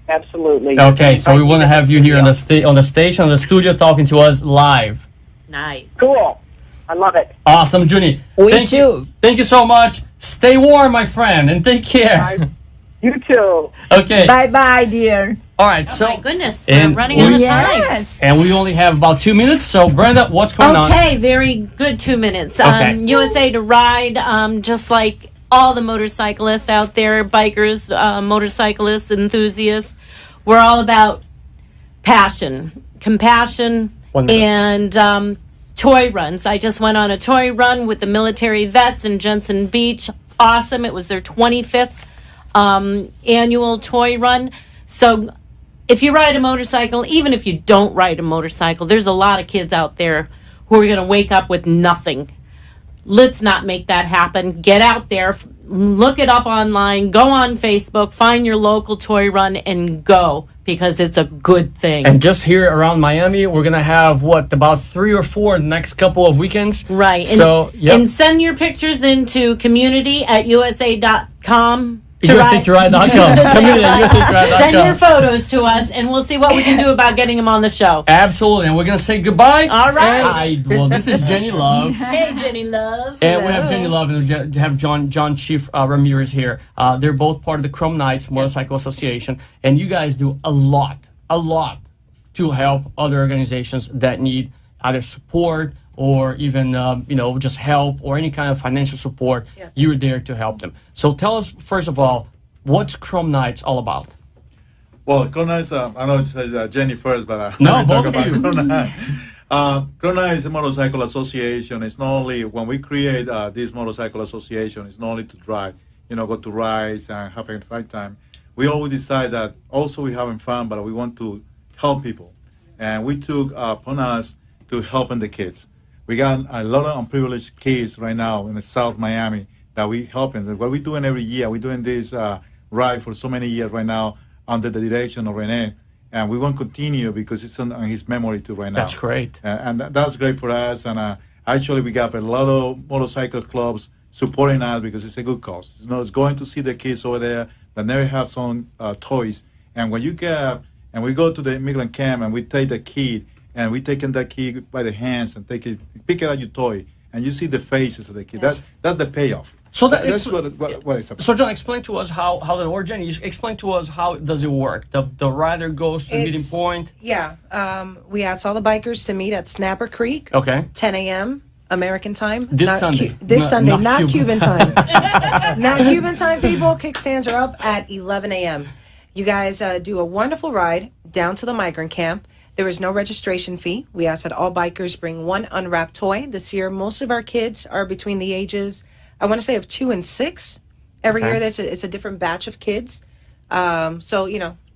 Absolutely. Okay, so we want to have you here on the station, on the studio, talking to us live. Nice. Cool. I love it. Awesome, Junie. We too. Thank you so much. Stay warm, my friend, and take care. You too. Okay. Bye bye, dear. All right. Oh So my goodness, we're and running out of time. Yes. And we only have about 2 minutes. So Brenda, what's going on? Okay, very good 2 minutes. Okay. USA to Ride, just like all the motorcyclists out there, bikers, motorcyclists, enthusiasts, we're all about passion, compassion, Wonderful. and toy runs. I just went on a toy run with the military vets in Jensen Beach. Awesome. It was their 25th annual toy run. So if you ride a motorcycle, even if you don't ride a motorcycle, there's a lot of kids out there who are going to wake up with nothing. Let's not make that happen. Get out there, look it up online, go on Facebook, find your local toy run and go, because it's a good thing. And just here around Miami, we're gonna have about 3 or 4 in the next couple of weekends. Right. So And send your pictures into community@usa.com. USA2Ride.com. Community@USA2Ride.com. Send your photos to us, and we'll see what we can do about getting them on the show. Absolutely. And we're gonna say goodbye. All right. Well, this is Jenny Love. Hey, Jenny Love. And we have Jenny Love and we have John Chief Ramirez here. They're both part of the Chrome Knights Motorcycle Association, and you guys do a lot to help other organizations that need either support or even just help or any kind of financial support. Yes. You're there to help them. So tell us first of all, what's Chrome Knights all about? Well, Chrome Knights, I know it says Jenny first, but no, let me both talk of you. about Chrome Knights. Chrome Knights is a motorcycle association. It's not only, when we create this motorcycle association, it's not only to drive, go to rides and have a fun time. We always decide that also we're having fun, but we want to help people. And we took upon us to helping the kids. We got a lot of unprivileged kids right now in the South Miami that we helping. What we're doing every year, we're doing this ride for so many years right now under the direction of Rene. And we want to continue because it's on his memory too right now. That's great. And that's great for us. And actually, we got a lot of motorcycle clubs supporting us because it's a good cause. It's going to see the kids over there that never have some toys. And when you get, and we go to the immigrant camp and we take the kid, and we taking that kid by the hands and pick it out your toy, and you see the faces of the kid. That's the payoff. So that's what it's about. So John, explain to us how the origin. You explain to us how does it work. The rider goes to the meeting point. Yeah, we asked all the bikers to meet at Snapper Creek. Okay. 10 a.m. American time. This Sunday. This Sunday, not Cuban time. time. Not Cuban time, people. Kickstands are up at 11 a.m. You guys do a wonderful ride down to the migrant camp. There is no registration fee. We ask that all bikers bring one unwrapped toy. This year, most of our kids are between the ages, I want to say, of 2 and 6. Every year, it's a different batch of kids. So,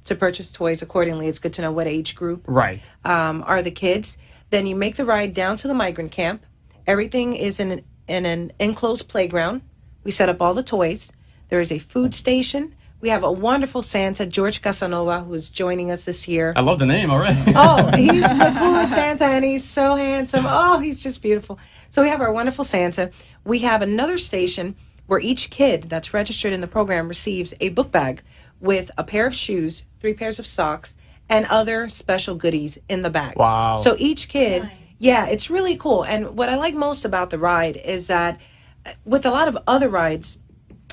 to purchase toys accordingly, it's good to know what age group are the kids. Then you make the ride down to the migrant camp. Everything is in an enclosed playground. We set up all the toys. There is a food station. We have a wonderful Santa, George Casanova, who is joining us this year. I love the name already. Oh, he's the coolest Santa, and he's so handsome. Oh, he's just beautiful. So we have our wonderful Santa. We have another station where each kid that's registered in the program receives a book bag with a pair of shoes, 3 pairs of socks, and other special goodies in the bag. Wow. So each kid, it's really cool. And what I like most about the ride is that with a lot of other rides,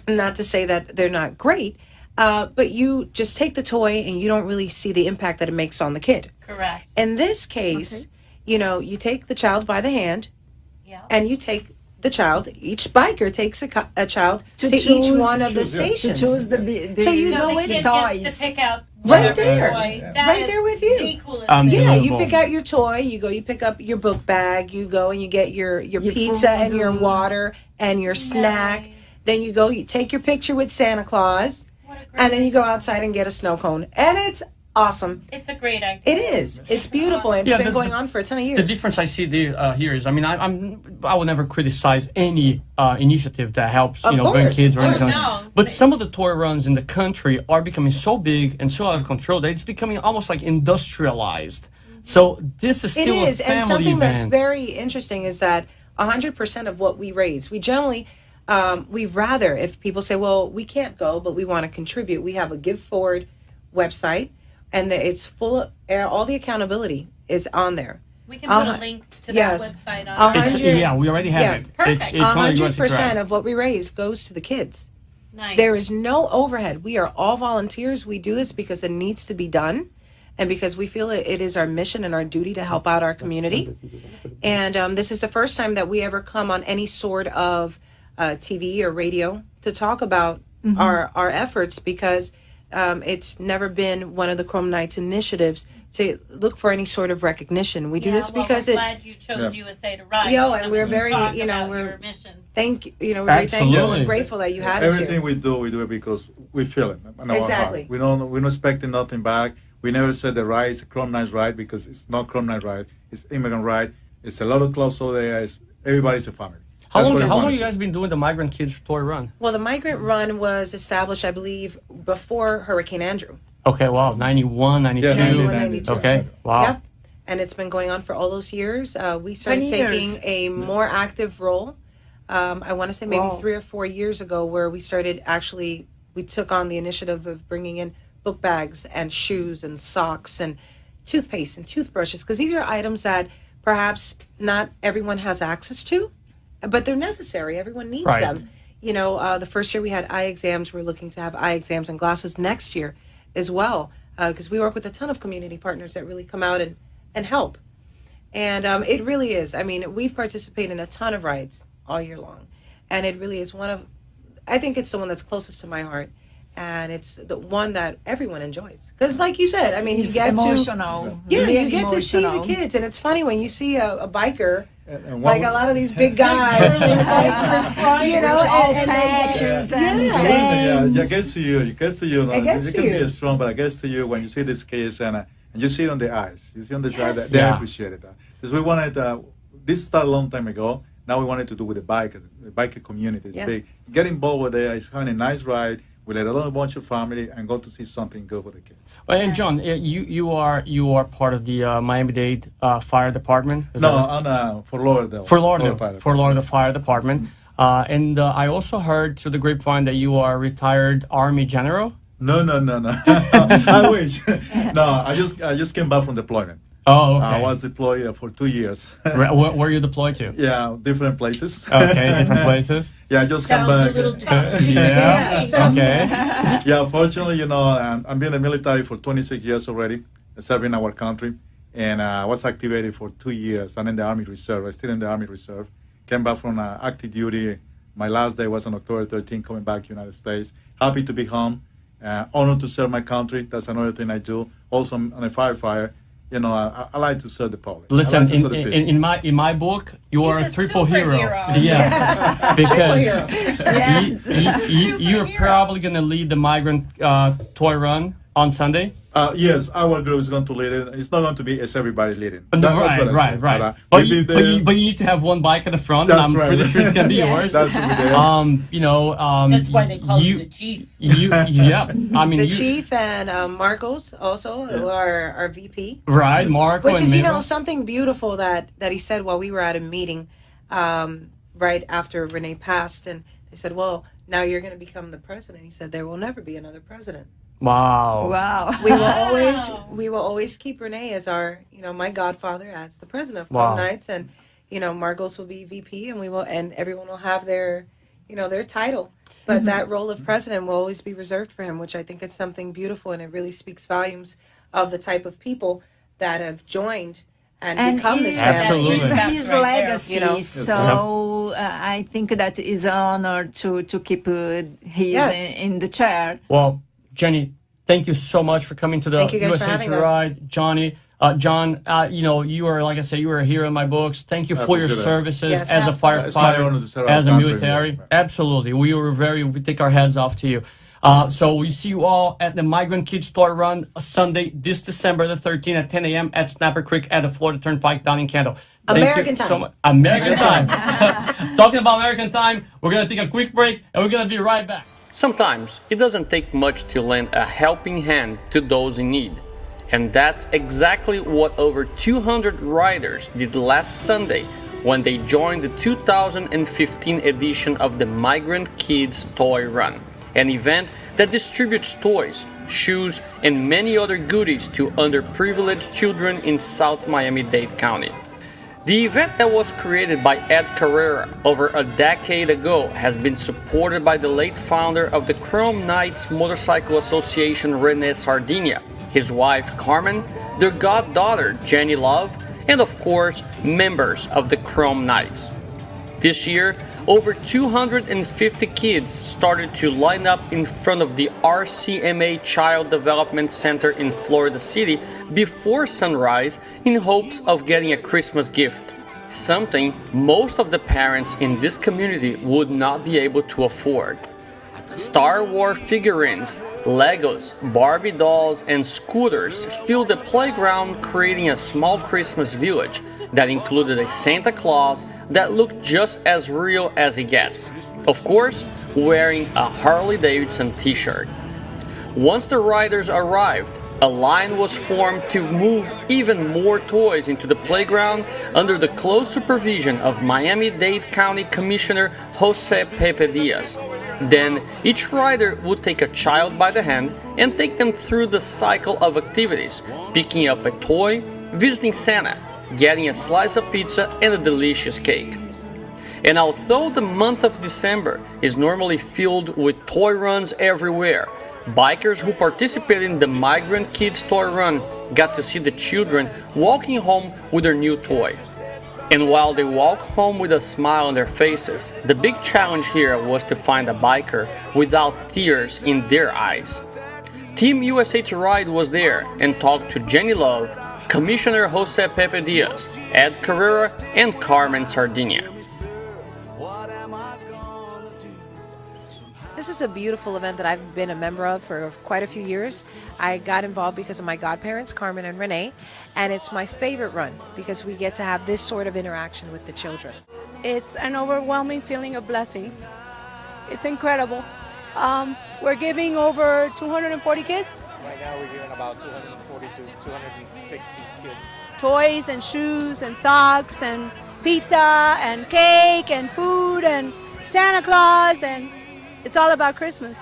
Not to say that they're not great, but you just take the toy and you don't really see the impact that it makes on the kid. Correct. In this case, you know, you take the child by the hand, and you take the child. Each biker takes a child to each one of the stations. To choose the so you So go the with kid toys. gets to pick out Right their there. toy. That Right is there with you. the coolest Yeah, thing. you Unbelievable. pick out your toy, you go, you pick up your book bag, you go and you get your pizza and your water and your snack. Then you go, you take your picture with Santa Claus, and then you go outside and get a snow cone. And it's awesome. It's a great idea. It is. It's beautiful. It's Yeah, been going on for a ton of years. The difference I see here is, I mean, I will never criticize any initiative that helps, Of bring course, kids or of anything. course. No, But some of the toy runs in the country are becoming so big and so out of control that it's becoming almost like industrialized. So this is It still is, a family and something event. that's very interesting is that 100% of what we raise, we generally, we rather, if people say, well, we can't go, but we want to contribute, we have a Give Forward website, and it's full of, all the accountability is on there. We can put a link to that website on We already have it. It's on the USA 100% of what we raise goes to the kids. Nice. There is no overhead. We are all volunteers. We do this because it needs to be done, and because we feel it is our mission and our duty to help out our community. And this is the first time that we ever come on any sort of TV or radio to talk about our efforts, because it's never been one of the Chrome Knights initiatives to look for any sort of recognition. We do this because we're glad you chose USA to Ride. And we're very, your mission. We're very thankful and grateful that you had us Everything here. we do it because we feel it. In our Exactly. heart. We're not expecting nothing back. We never said the ride is a Chrome Knights ride, because it's not Chrome Knights ride. It's immigrant ride. It's a lot of clubs over there. Everybody's a family. How That's long what we have wanted you to. guys been doing the Migrant Kids Toy Run? Well, the Migrant Run was established, I believe, before Hurricane Andrew. Okay, wow, 91, 92. 91, 92. Okay, wow. Yep. And it's been going on for all those years. We started 20 taking years. a more active role, I want to say maybe Wow. 3 or 4 years ago, where we started we took on the initiative of bringing in book bags and shoes and socks and toothpaste and toothbrushes, because these are items that perhaps not everyone has access to, but they're necessary. Everyone needs Right. them. The first year we had eye exams. We're looking to have eye exams and glasses next year as well, because we work with a ton of community partners that really come out and help. And it really is. I mean, we've participated in a ton of rides all year long, and it really is I think it's the one that's closest to my heart, and it's the one that everyone enjoys. Because like you said, I mean, It's you get emotional. you Really get to see the emotional. kids, and it's funny when you see a biker, And like a lot of these big guys, With all patches and chains. It gets to you. It gets to you. It gets you to can you. be strong, but it gets to you when you see these kids and you see it on the eyes. You see on the side that they Yeah. appreciate it. Because we wanted this started a long time ago. Now we wanted to do with the bikers. The biker community is Yeah. big. Get involved with it. It's having a nice ride. We let a little bunch of family and go to see something good for the kids. And John, you are part of the Miami-Dade Fire Department. Is No, that right? on for Lauderdale. For Lauderdale, Fire for Lauderdale Fire Department. And I also heard through the grapevine that you are a retired Army general. No. I wish. No, I just came back from deployment. Oh, okay. I was deployed for 2 years. Where were you deployed to? Yeah, different places. Okay, different places. Yeah, I just come Sounds back. a little tough. Yeah. Okay. Yeah, fortunately, I've been in the military for 26 years already, serving our country, and I was activated for 2 years. I'm in the Army Reserve. I'm still in the Army Reserve. Came back from active duty. My last day was on October 13th, coming back to the United States. Happy to be home. Honored to serve my country. That's another thing I do. Also, I'm a firefighter. I like to serve the public. Listen, I like to serve the people. in my book, you are a He's a triple hero. superhero. Yeah, because Yes. you're probably gonna lead the migrant toy run on Sunday. Yes, our group is going to lead it. It's not going to be as everybody leading. Right. But you need to have one bike at the front, and That's I'm right. pretty sure it's gonna be yours. That's what we did. That's why they call you the chief. Yeah. I mean, The chief and Marcos also, who are our VP. right, Marco, Which and is, Mabel. something beautiful that he said while we were at a meeting right after Renee passed. And they said, well, now you're going to become the president. He said, there will never be another president. Wow. Wow. We will always keep Renee as our, my godfather as the president of Wow. Chrome Knights. And, Marcos will be VP, and everyone will have their, their title. But that role of president will always be reserved for him, which I think is something beautiful, and it really speaks volumes of the type of people that have joined and become this family. His legacy. You know? So I think that is an honor to keep his in the chair. Well, Jenny, thank you so much for coming to the Thank you guys for USA having to us. Ride. Johnny, John, you are, like I said, you are a hero in my books. Thank you I for your appreciate that. services Yes. as a It's my honor firefighter, to serve our as a country. military. Absolutely. We take our heads off to you. So we see you all at the Migrant Kids Toy Run Sunday, this December the 13th at 10 a.m. at Snapper Creek at the Florida Turnpike down in Kendall. Thank American you time. so much. American time. Talking about American time, we're going to take a quick break and we're going to be right back. Sometimes it doesn't take much to lend a helping hand to those in need. And that's exactly what over 200 riders did last Sunday when they joined the 2015 edition of the Migrant Kids Toy Run, an event that distributes toys, shoes, and many other goodies to underprivileged children in South Miami-Dade County. The event that was created by Ed Carrera over a decade ago has been supported by the late founder of the Chrome Knights Motorcycle Association, Rene Sardinia, his wife Carmen, their goddaughter Jenny Love, and of course, members of the Chrome Knights. This year, over 250 kids started to line up in front of the RCMA Child Development Center in Florida City before sunrise in hopes of getting a Christmas gift, something most of the parents in this community would not be able to afford. Star Wars figurines, Legos, Barbie dolls, and scooters filled the playground, creating a small Christmas village that included a Santa Claus that looked just as real as it gets. Of course, wearing a Harley-Davidson t-shirt. Once the riders arrived, a line was formed to move even more toys into the playground under the close supervision of Miami-Dade County Commissioner Jose Pepe Diaz. Then each rider would take a child by the hand and take them through the cycle of activities, picking up a toy, visiting Santa, getting a slice of pizza and a delicious cake. And although the month of December is normally filled with toy runs everywhere, bikers who participated in the Migrant Kids Toy Run got to see the children walking home with their new toy. And while they walk home with a smile on their faces, the big challenge here was to find a biker without tears in their eyes. Team USA2Ride was there and talked to Jenny Love, Commissioner Jose Pepe Diaz, Ed Carrera, and Carmen Sardinia. This is a beautiful event that I've been a member of for quite a few years. I got involved because of my godparents, Carmen and Renee, and it's my favorite run because we get to have this sort of interaction with the children. It's an overwhelming feeling of blessings. It's incredible. We're giving over 240 kids. Right now we're giving about 240 to 260 kids. Toys and shoes and socks and pizza and cake and food and Santa Claus, and it's all about Christmas.